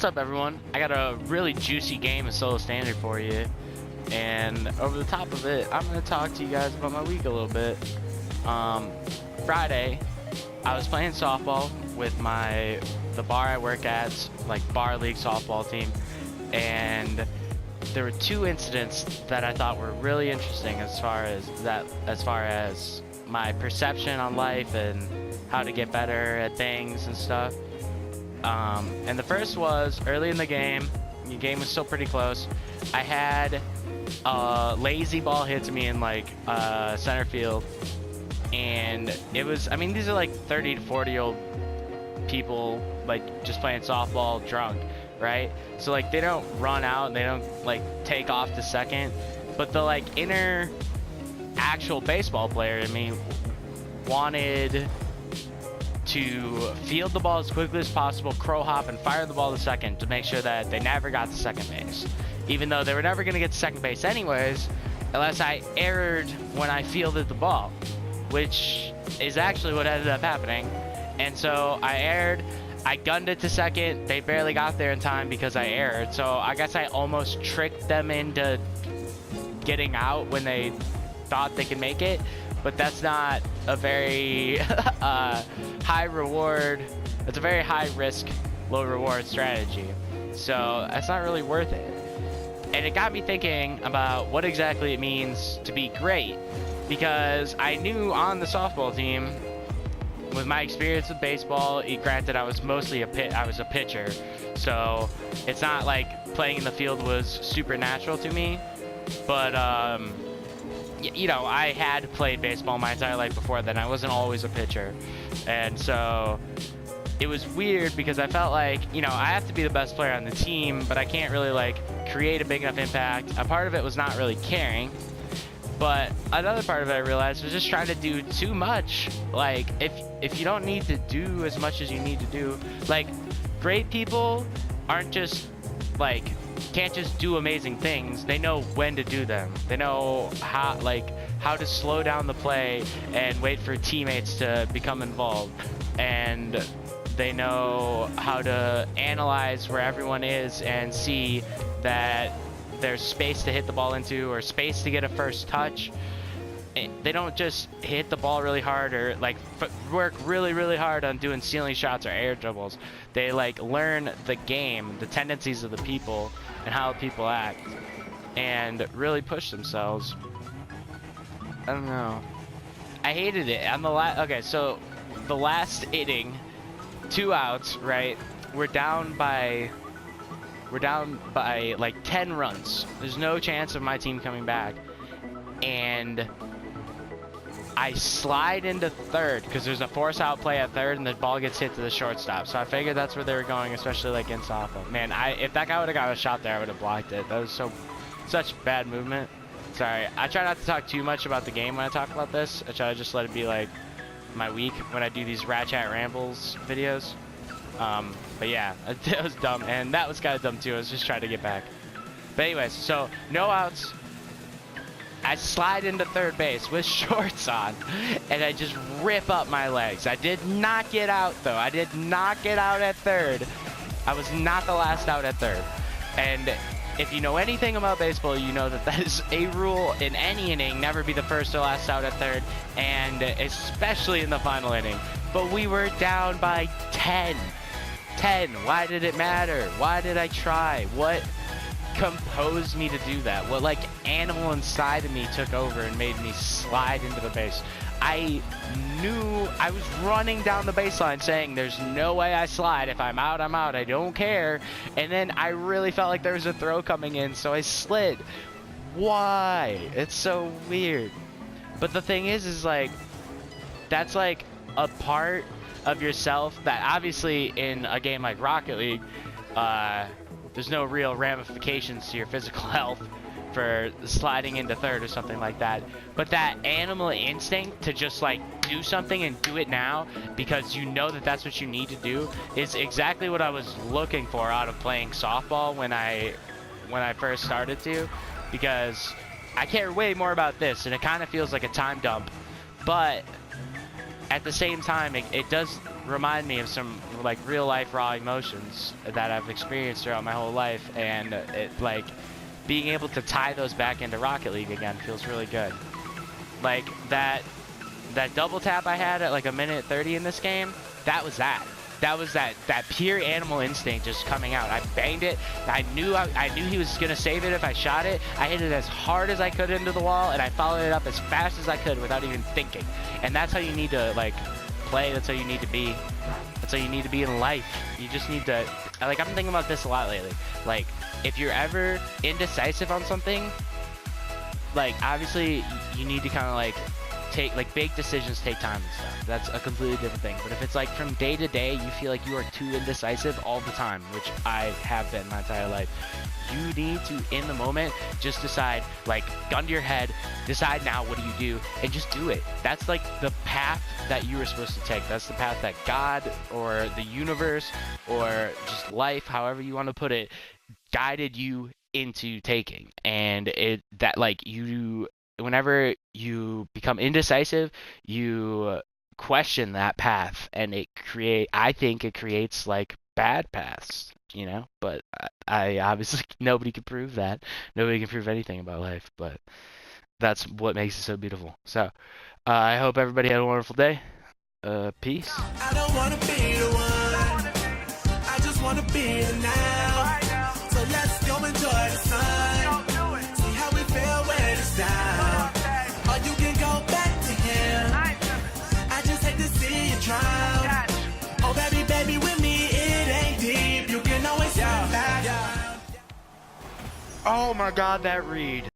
What's up, everyone? I got a really juicy game of solo standard for you, and over the top of it, I'm going to talk to you guys about my week a little bit. Friday, I was playing softball with the bar I work at, like bar league softball team, and there were two incidents that I thought were really interesting as far as my perception on life and how to get better at things and stuff. And the first was early in the game was still pretty close. I had a lazy ball hit to me in like center field, and it was, I mean, these are like 30 to 40-year-old people like just playing softball drunk, right? So like they don't run out and they don't like take off to second, but the like inner actual baseball player in me wanted to field the ball as quickly as possible, crow hop, and fire the ball to second to make sure that they never got to second base. Even though they were never going to get to second base anyways, unless I erred when I fielded the ball, which is actually what ended up happening. And so I erred, I gunned it to second, they barely got there in time because I erred. So I guess I almost tricked them into getting out when they thought they could make it. But that's not a very high reward. It's a very high risk, low reward strategy. So that's not really worth it. And it got me thinking about what exactly it means to be great. Because I knew on the softball team, with my experience with baseball, granted I was mostly I was a pitcher. So it's not like playing in the field was supernatural to me. But you know, I had played baseball my entire life before then. I wasn't always a pitcher. And so it was weird because I felt like, you know, I have to be the best player on the team, but I can't really like create a big enough impact. A part of it was not really caring, but another part of it I realized was just trying to do too much. Like if you don't need to do as much as you need to do, like great people aren't just like, can't just do amazing things. They know when to do them. They know how to slow down the play and wait for teammates to become involved. And they know how to analyze where everyone is and see that there's space to hit the ball into or space to get a first touch. They don't just hit the ball really hard or like work really hard on doing ceiling shots or air dribbles. They like learn the game, the tendencies of the people and how people act, and really push themselves. I don't know. I hated it. On the okay, so the last inning, 2 outs, right? We're down by like 10 runs. There's no chance of my team coming back, and I slide into third because there's a force out play at third and the ball gets hit to the shortstop. So I figured that's where they were going, especially like in softball. Man, if that guy would have got a shot there, I would have blocked it. That was such bad movement. Sorry, I try not to talk too much about the game when I talk about this. I try to just let it be like my week when I do these Ratchat Rambles videos. But yeah, it was dumb, and that was kind of dumb too. I was just trying to get back. But anyways, so no outs. I slide into third base with shorts on, and I just rip up my legs. I did not get out, though. I did not get out at third. I was not the last out at third. And if you know anything about baseball, you know that that is a rule in any inning. Never be the first or last out at third, and especially in the final inning. But we were down by 10. 10. Why did it matter? Why did I try? What composed me to do that? What like animal inside of me took over and made me slide into the base? I knew I was running down the baseline saying there's no way I slide. If I'm out, I'm out. I don't care. And then I really felt like there was a throw coming in, so I slid. Why? It's so weird. But the thing is like that's like a part of yourself that obviously in a game like Rocket League, there's no real ramifications to your physical health for sliding into third or something like that. But that animal instinct to just like do something and do it now because you know that that's what you need to do is exactly what I was looking for out of playing softball when I first started to, because I care way more about this and it kind of feels like a time dump. But at the same time, it does remind me of some like real life raw emotions that I've experienced throughout my whole life, and it like being able to tie those back into Rocket League again feels really good. Like that double tap I had at like 1:30 in this game, that was that. That was that pure animal instinct just coming out. I banged it. I knew he was gonna save it if I shot it. I hit it as hard as I could into the wall, and I followed it up as fast as I could without even thinking. And that's how you need to like play. That's how you need to be. That's how you need to be in life. You just need to, like, I've been thinking about this a lot lately. Like, if you're ever indecisive on something, like, obviously you need to kind of like take, like, big decisions take time and stuff. That's a completely different thing. But if it's like from day to day you feel like you are too indecisive all the time, which I have been my entire life, you need to, in the moment, just decide, like, gun to your head, decide now what do you do, and just do it. That's like the path that you were supposed to take. That's the path that God or the universe or just life, however you want to put it, guided you into taking. And whenever you become indecisive, you question that path, and I think it creates like bad paths, you know. But I obviously, nobody can prove that. Nobody can prove anything about life, but that's what makes it so beautiful. So I hope everybody had a wonderful day. Peace. I don't wanna be the one. I just wanna be the now. So let's go enjoy the sun. See how we feel when it's down. Or you can go back to him. I just hate to see you drown. Oh baby, with me it ain't deep. You can always come back. Oh my God, that read.